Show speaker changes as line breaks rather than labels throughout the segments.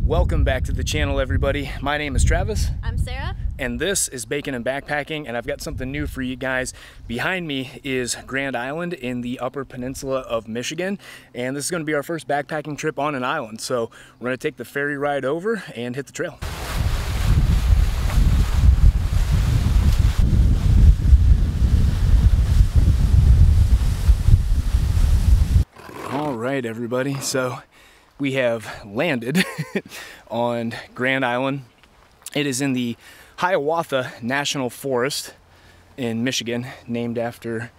Welcome back to the channel, everybody. My name is Travis.
I'm Sarah.
And this is Bacon and Backpacking, and I've got something new for you guys. Behind me is Grand Island in the Upper Peninsula of Michigan, and this is going to be our first backpacking trip on an island. So we're going to take the ferry ride over and hit the trail. All right, everybody. So we have landed on Grand Island. It is in the Hiawatha National Forest in Michigan, named after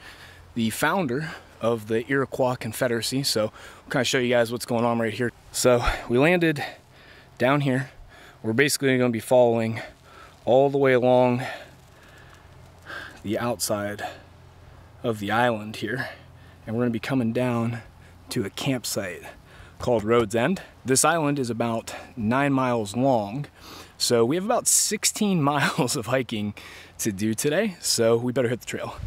the founder of the Iroquois Confederacy. So I'll kind of show you guys what's going on right here. So we landed down here. We're basically going to be following all the way along the outside of the island here. And we're going to be coming down to a campsite called Road's End. This island is about 9 miles long, so we have about 16 miles of hiking to do today, so we better hit the trail.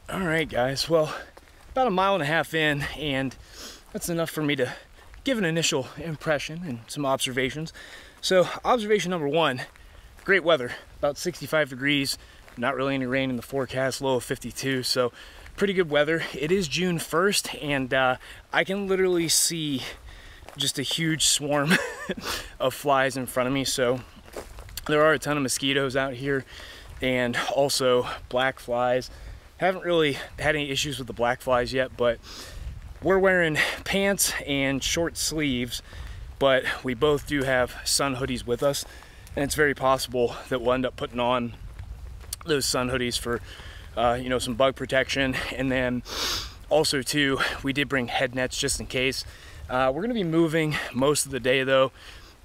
All right, guys, well, about 1.5 miles in, and that's enough for me to give an initial impression and some observations. So observation number one, great weather, about 65 degrees, not really any rain in the forecast, low of 52, so pretty good weather. It is June 1st, and I can literally see just a huge swarm of flies in front of me. So there are a ton of mosquitoes out here, and also black flies. Haven't really had any issues with the black flies yet, but we're wearing pants and short sleeves, but we both do have sun hoodies with us, and it's very possible that we'll end up putting on those sun hoodies for you know, some bug protection. And then also too, we did bring head nets just in case. We're going to be moving most of the day though.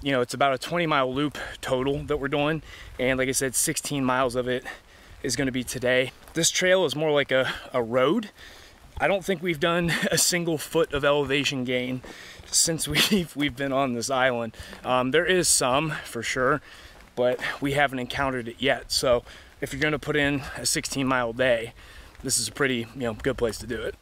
You know, it's about a 20-mile loop total that we're doing, and like I said, 16 miles of it is going to be today. This trail is more like a road. I don't think we've done a single foot of elevation gain since we've been on this island. There is some for sure, but we haven't encountered it yet. So if you're going to put in a 16-mile day, this is a pretty, you know, good place to do it.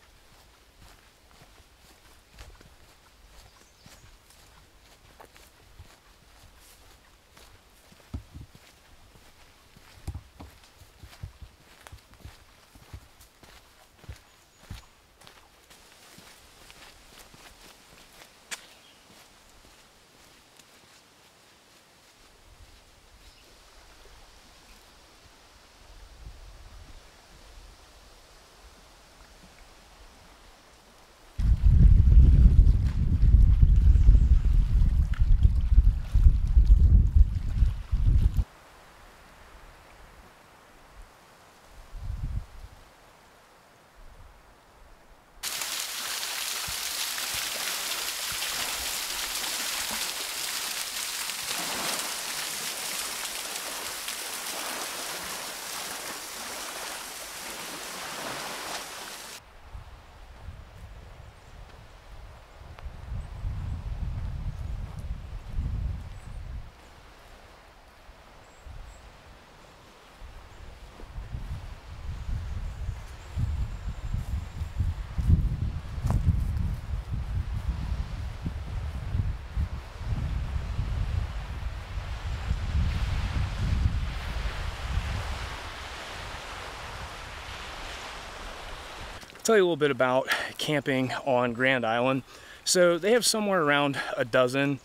Tell you a little bit about camping on Grand Island. So they have somewhere around a dozen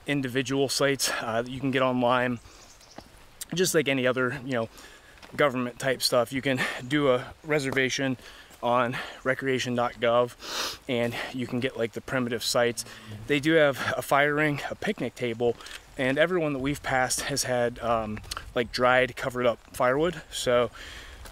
individual sites that you can get online, just like any other, you know, government type stuff. You can do a reservation on recreation.gov and you can get like the primitive sites. They do have a fire ring, a picnic table, and everyone that we've passed has had like dried, covered up firewood. So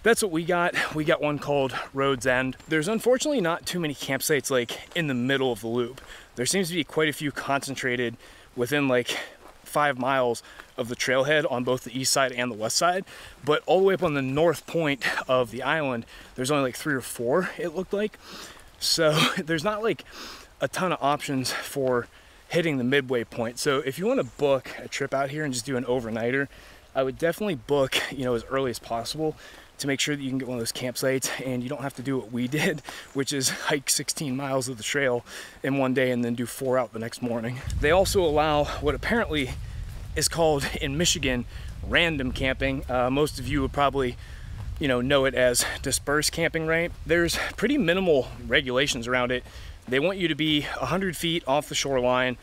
that's what we got. We got one called Road's End. There's unfortunately not too many campsites like in the middle of the loop. There seems to be quite a few concentrated within like 5 miles of the trailhead on both the east side and the west side, but all the way up on the north point of the island, there's only like 3 or 4, it looked like. So there's not like a ton of options for hitting the midway point. So if you want to book a trip out here and just do an overnighter, I would definitely book, you know, as early as possible to make sure that you can get one of those campsites and you don't have to do what we did, which is hike 16 miles of the trail in one day and then do 4 out the next morning. They also allow what apparently is called in Michigan random camping. Most of you would probably, you know it as dispersed camping, right? There's pretty minimal regulations around it. They want you to be 100 feet off the shoreline,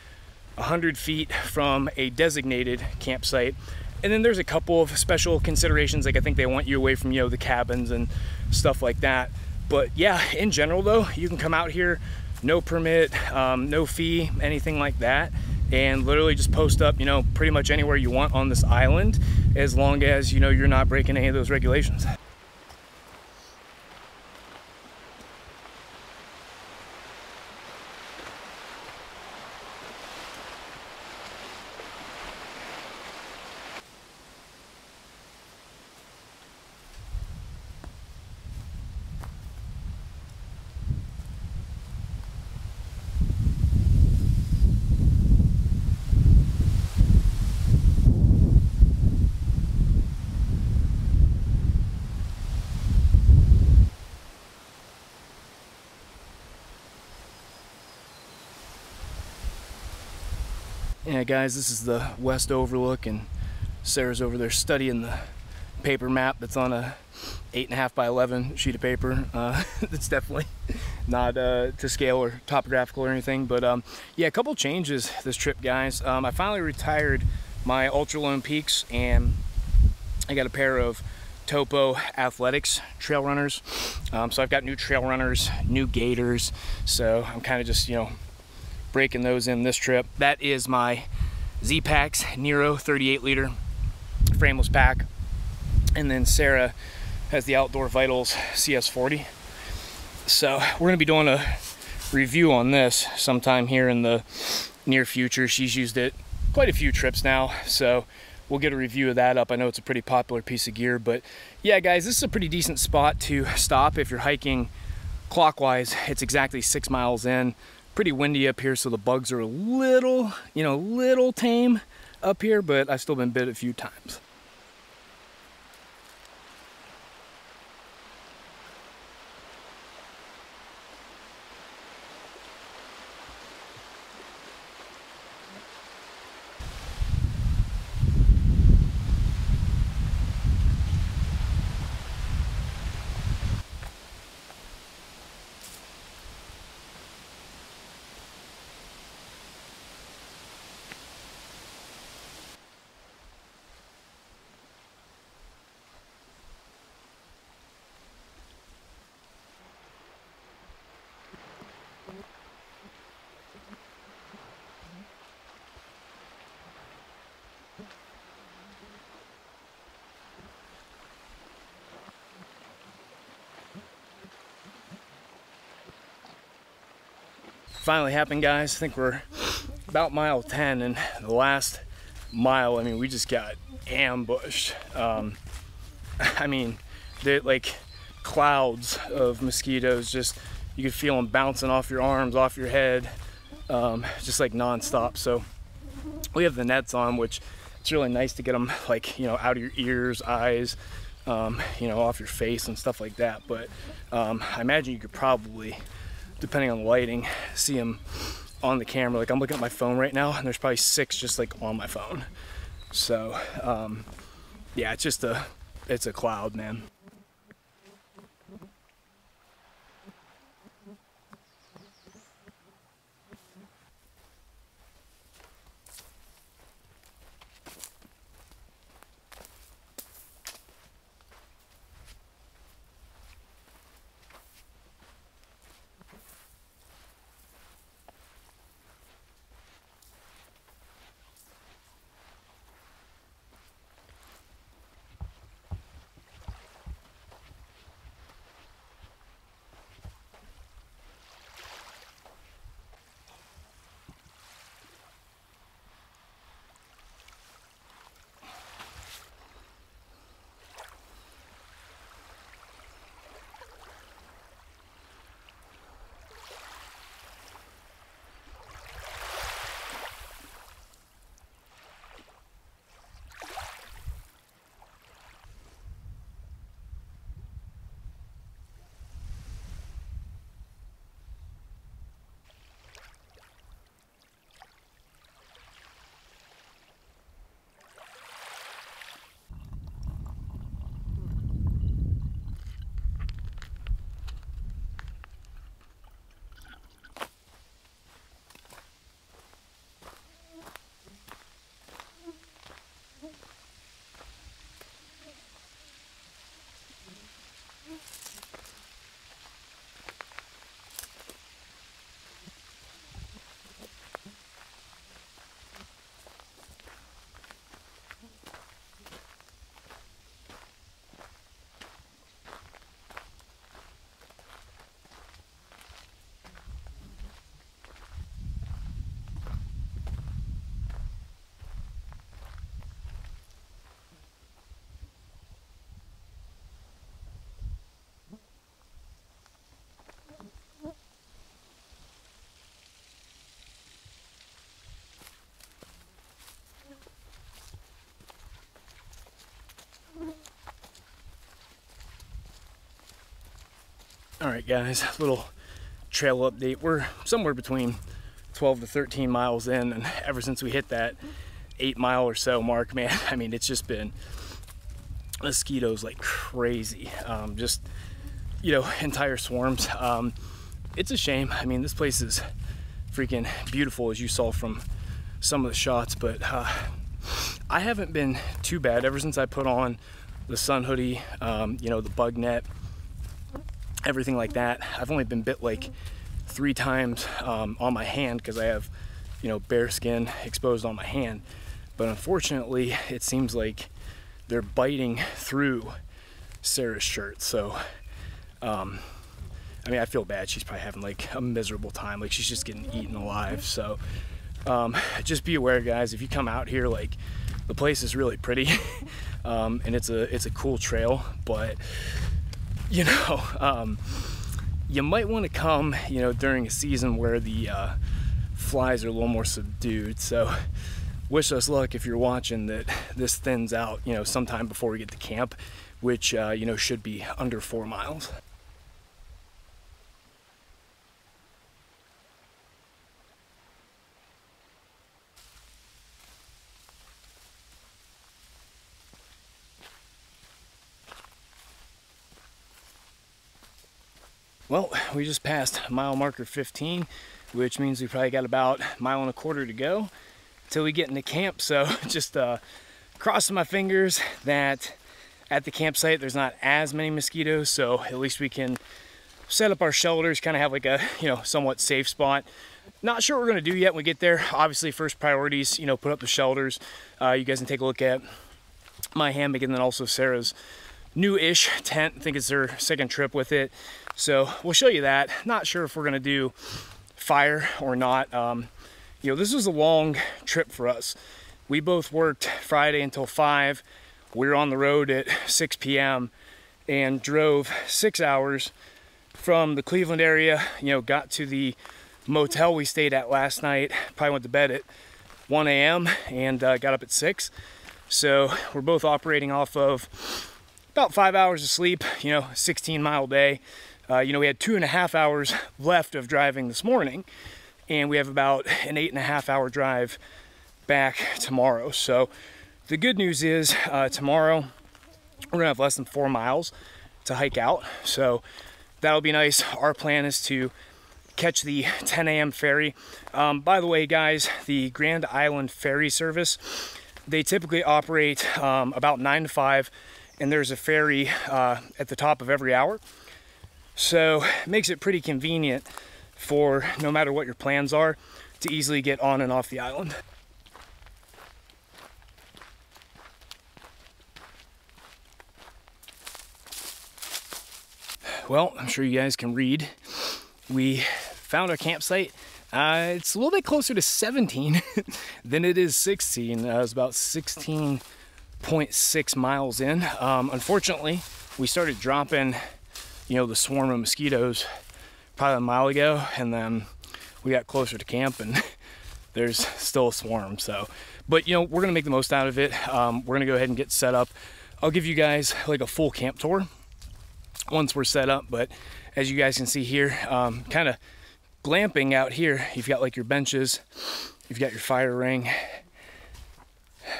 100 feet from a designated campsite. And then there's a couple of special considerations, like I think they want you away from, you know, the cabins and stuff like that. But yeah, in general though, you can come out here, no permit, no fee, anything like that, and literally just post up, you know, pretty much anywhere you want on this island, as long as, you know, you're not breaking any of those regulations. Yeah guys, this is the west overlook, and Sarah's over there studying the paper map that's on a 8.5 by 11 sheet of paper. It's definitely not to scale or topographical or anything, but yeah, a couple changes this trip, guys. I finally retired my Ultra Lone Peaks, and I got a pair of Topo Athletics trail runners. So I've got new trail runners, new gaiters, so I'm kind of just, you know, breaking those in this trip. That is my Z-Packs Nero 38 liter frameless pack, and then Sarah has the Outdoor Vitals CS40. So we're gonna be doing a review on this sometime here in the near future. She's used it quite a few trips now, so we'll get a review of that up. I know it's a pretty popular piece of gear, but yeah guys, this is a pretty decent spot to stop if you're hiking clockwise. It's exactly 6 miles in. Pretty windy up here, so the bugs are a little, you know, little tame up here, but I've still been bit a few times. Finally happened, guys. I think we're about mile 10, and the last mile, I mean, we just got ambushed. I mean, they're like clouds of mosquitoes. Just, you could feel them bouncing off your arms, off your head, just like non-stop. So we have the nets on, which it's really nice to get them, like, you know, out of your ears, eyes, you know, off your face and stuff like that. But I imagine you could probably, depending on the lighting, see them on the camera. Like, I'm looking at my phone right now, and there's probably 6 just like on my phone. So yeah, it's just it's a cloud, man. All right, guys, little trail update. We're somewhere between 12 to 13 miles in, and ever since we hit that 8-mile or so mark, man, I mean, it's just been mosquitoes like crazy. Just, you know, entire swarms. It's a shame. I mean, this place is freaking beautiful, as you saw from some of the shots, but I haven't been too bad ever since I put on the sun hoodie, you know, the bug net, everything like that. I've only been bit like 3 times on my hand because I have, you know, bare skin exposed on my hand. But unfortunately, it seems like they're biting through Sarah's shirt. So, I mean, I feel bad. She's probably having like a miserable time. Like, she's just getting eaten alive. So, just be aware, guys, if you come out here, like, the place is really pretty. And it's a cool trail, but you know, you might want to come, you know, during a season where the flies are a little more subdued. So wish us luck if you're watching that this thins out, you know, sometime before we get to camp, which, you know, should be under 4 miles. Well, we just passed mile marker 15, which means we probably got about 1.25 miles to go till we get into camp. So just crossing my fingers that at the campsite there's not as many mosquitoes, so at least we can set up our shelters, kind of have like a, you know, somewhat safe spot. Not sure what we're going to do yet when we get there. Obviously, first priorities, you know, put up the shelters. You guys can take a look at my hammock, and then also Sarah's new-ish tent. I think it's her second trip with it, so we'll show you that. Not sure if we're gonna do fire or not. You know, this was a long trip for us. We both worked Friday until 5. We were on the road at 6 p.m. and drove 6 hours from the Cleveland area. You know, got to the motel we stayed at last night. Probably went to bed at 1 a.m. and got up at 6. So we're both operating off of about 5 hours of sleep, you know, 16-mile day. You know, we had 2.5 hours left of driving this morning, and we have about an 8.5-hour drive back tomorrow. So the good news is tomorrow we're gonna have less than 4 miles to hike out. So that'll be nice. Our plan is to catch the 10 a.m. ferry. By the way, guys, the Grand Island ferry service, they typically operate about 9 to 5. And there's a ferry at the top of every hour. So it makes it pretty convenient for no matter what your plans are to easily get on and off the island. Well, I'm sure you guys can read. We found our campsite. It's a little bit closer to 17 than it is 16. It's about 16.6 miles in. Unfortunately, we started dropping, you know, the swarm of mosquitoes probably a mile ago, and then we got closer to camp and there's still a swarm. So, but you know, we're gonna make the most out of it. We're gonna go ahead and get set up. I'll give you guys like a full camp tour once we're set up, but as you guys can see here, kind of glamping out here. You've got like your benches, you've got your fire ring.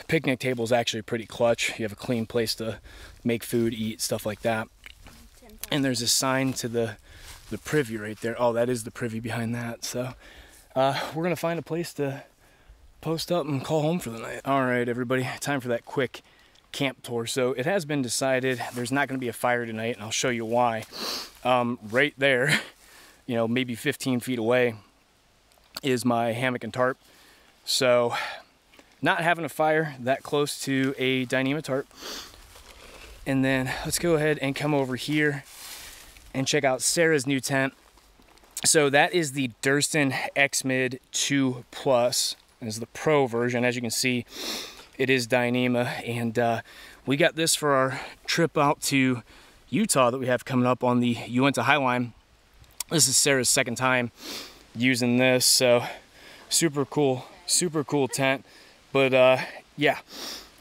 Picnic table is actually pretty clutch. You have a clean place to make food, eat, stuff like that. And there's a sign to the privy right there. Oh, that is the privy behind that. So we're gonna find a place to post up and call home for the night. All right, everybody, time for that quick camp tour. So it has been decided there's not gonna be a fire tonight, and I'll show you why. Right there, you know, maybe 15 feet away is my hammock and tarp. So not having a fire that close to a Dyneema tarp. And then let's go ahead and come over here and check out Sarah's new tent. So that is the Durston X-Mid 2 Plus. This is the Pro version. As you can see, it is Dyneema, and we got this for our trip out to Utah that we have coming up on the Uinta Highline. This is Sarah's second time using this, so super cool tent. But yeah,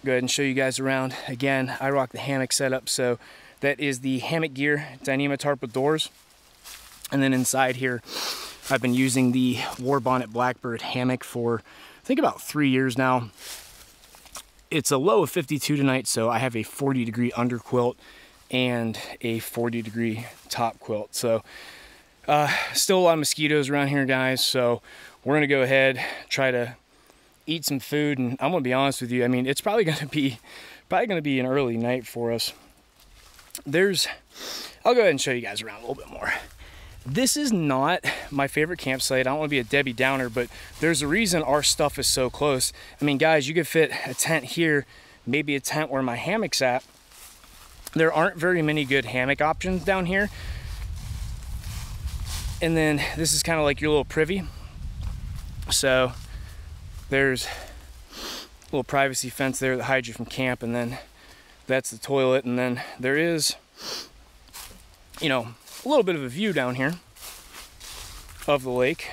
go ahead and show you guys around. Again, I rock the hammock setup, so that is the Hammock Gear Dyneema tarp with doors. And then inside here, I've been using the War Bonnet Blackbird hammock for, I think, about 3 years now. It's a low of 52 tonight, so I have a 40-degree under quilt and a 40-degree top quilt. So still a lot of mosquitoes around here, guys, so we're gonna go ahead, try to eat some food, and I'm gonna be honest with you, I mean, it's probably gonna be an early night for us. I'll go ahead and show you guys around a little bit more. This is not my favorite campsite. I don't want to be a Debbie Downer, but there's a reason our stuff is so close. I mean, guys, you could fit a tent here, maybe a tent where my hammock's at. There aren't very many good hammock options down here. And then this is kind of like your little privy. So there's a little privacy fence there that hides you from camp, and then that's the toilet, and then there is, you know, a little bit of a view down here of the lake.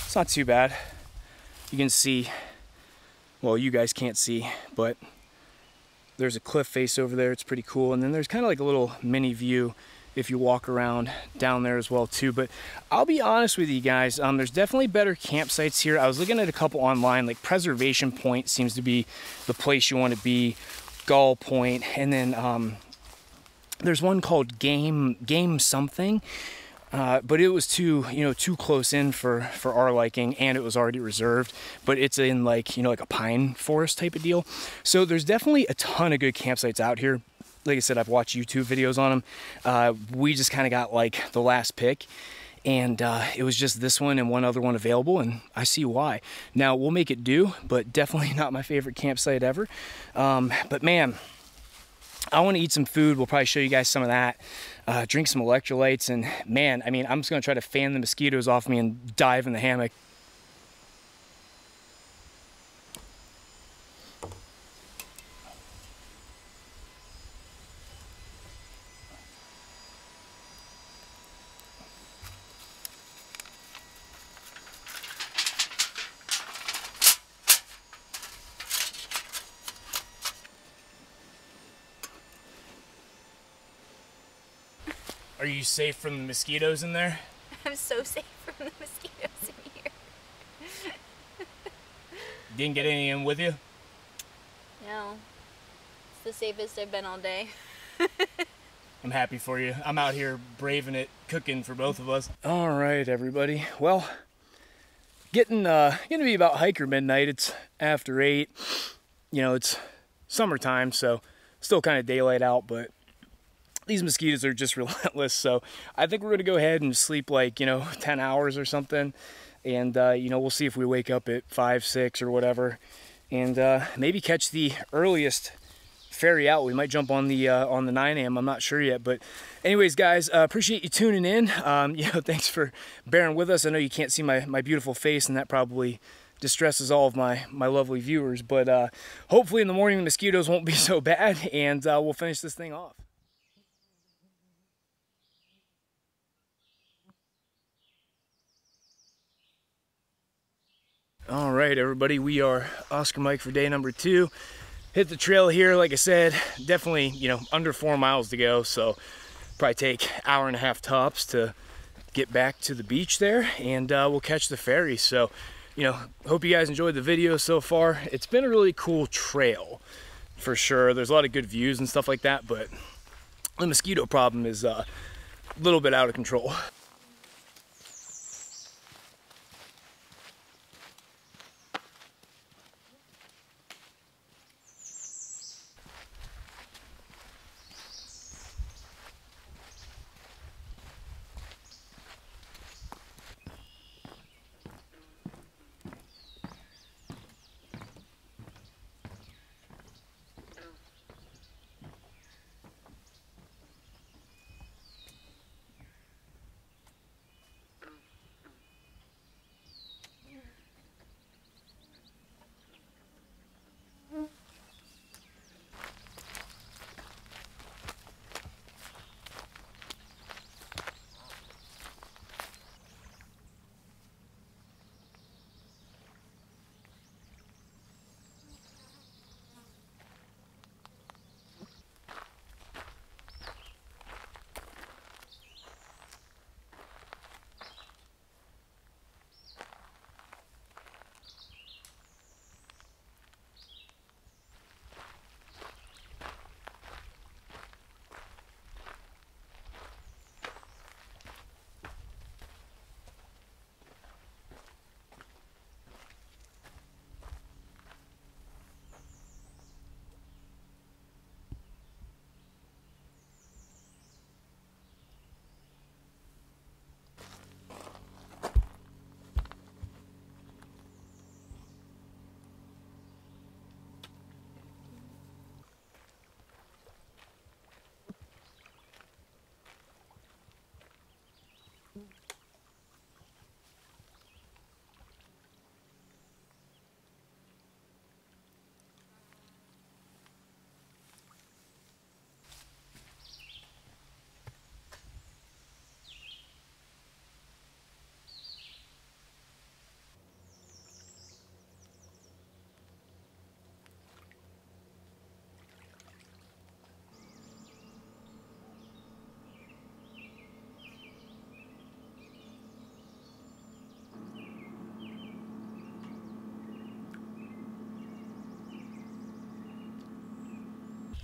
It's not too bad. You can see, well, you guys can't see, but there's a cliff face over there. It's pretty cool. And then there's kind of like a little mini view if you walk around down there as well too. But I'll be honest with you guys, there's definitely better campsites here. I was looking at a couple online, like Preservation Point seems to be the place you want to be, Gull Point, and then there's one called Game something, but it was too close in for our liking, and it was already reserved. But it's in like a pine forest type of deal. So there's definitely a ton of good campsites out here. Like I said, I've watched YouTube videos on them. We just kind of got like the last pick, and it was just this one and one other one available, and I see why. Now we'll make it do, but definitely not my favorite campsite ever. But man, I want to eat some food. We'll probably show you guys some of that. Drink some electrolytes, and man, I mean, I'm just gonna try to fan the mosquitoes off me and dive in the hammock. Are you safe from the mosquitoes in there?
I'm so safe from the mosquitoes in here.
Didn't get any in with you?
No. It's the safest I've been all day.
I'm happy for you. I'm out here braving it, cooking for both of us. All right, everybody. Well, gonna be about hiker midnight. It's after 8. It's summertime, so still kind of daylight out, but these mosquitoes are just relentless. So I think we're gonna go ahead and sleep like 10 hours or something, and we'll see if we wake up at 5, 6 or whatever, and maybe catch the earliest ferry out. We might jump on the 9 a.m. I'm not sure yet, but anyways, guys, appreciate you tuning in. Thanks for bearing with us. I know you can't see my beautiful face, and that probably distresses all of my lovely viewers, but hopefully in the morning the mosquitoes won't be so bad, and we'll finish this thing off. All right, everybody, we are Oscar Mike for day number 2. Hit the trail here, like I said, definitely, under 4 miles to go, so probably take 1.5 hours tops to get back to the beach there, and we'll catch the ferry. So, hope you guys enjoyed the video so far. It's been a really cool trail, for sure. There's a lot of good views and stuff like that, but the mosquito problem is a little bit out of control.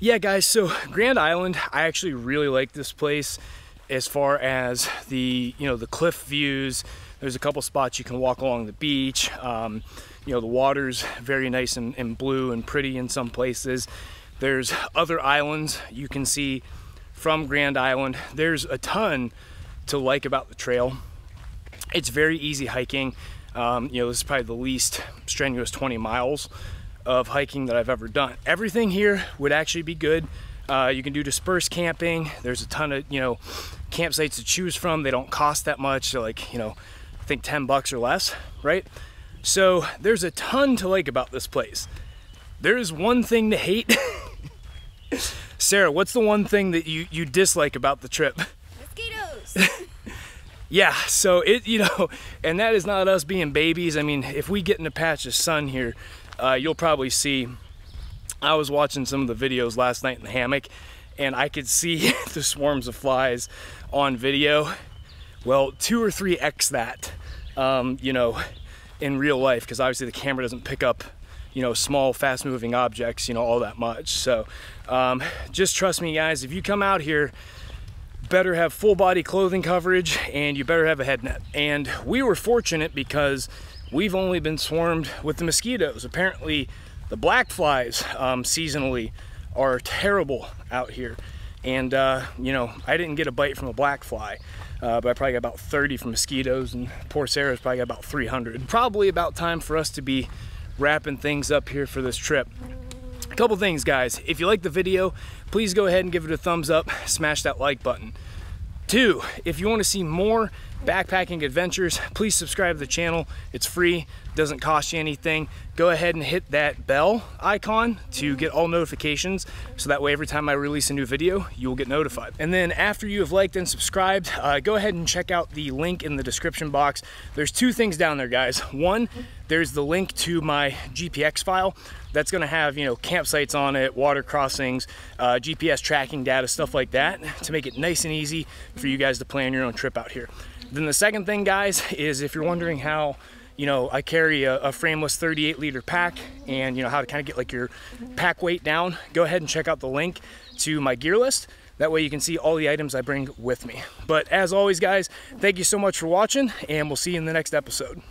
Yeah, guys, so Grand Island, I actually really like this place as far as the, the cliff views. There's a couple spots you can walk along the beach. The water's very nice and blue and pretty in some places. There's other islands you can see from Grand Island. There's a ton to like about the trail. It's very easy hiking. This is probably the least strenuous 20 miles of hiking that I've ever done. Everything here would actually be good. You can do dispersed camping. There's a ton of, campsites to choose from. They don't cost that much. They're like, I think 10 bucks or less, right? So there's a ton to like about this place. There's one thing to hate. Sarah, what's the one thing that you dislike about the trip?
Mosquitoes.
Yeah, so and that is not us being babies. I mean, if we get in a patch of sun here, you'll probably see, I was watching some of the videos last night in the hammock, and I could see the swarms of flies on video. Well, 2 or 3x that, in real life, because obviously the camera doesn't pick up, small, fast-moving objects, all that much. So just trust me, guys, if you come out here, better have full body clothing coverage, and you better have a head net. And we were fortunate because we've only been swarmed with the mosquitoes. Apparently the black flies seasonally are terrible out here, and I didn't get a bite from a black fly, but I probably got about 30 from mosquitoes, and poor Sarah's probably got about 300. Probably about time for us to be wrapping things up here for this trip. A couple things, guys. If you like the video, please go ahead and give it a thumbs up, smash that like button. 2, if you want to see more backpacking adventures, please subscribe to the channel. It's free, doesn't cost you anything. Go ahead and hit that bell icon to get all notifications, so that way every time I release a new video, you will get notified. And then after you have liked and subscribed, go ahead and check out the link in the description box. There's 2 things down there, guys. One, there's the link to my GPX file. That's gonna have, campsites on it, water crossings, GPS tracking data, stuff like that, to make it nice and easy for you guys to plan your own trip out here. Then the second thing, guys, is if you're wondering how, I carry a frameless 38-liter pack, and how to kind of get like your pack weight down, go ahead and check out the link to my gear list. That way you can see all the items I bring with me. But as always, guys, thank you so much for watching, and we'll see you in the next episode.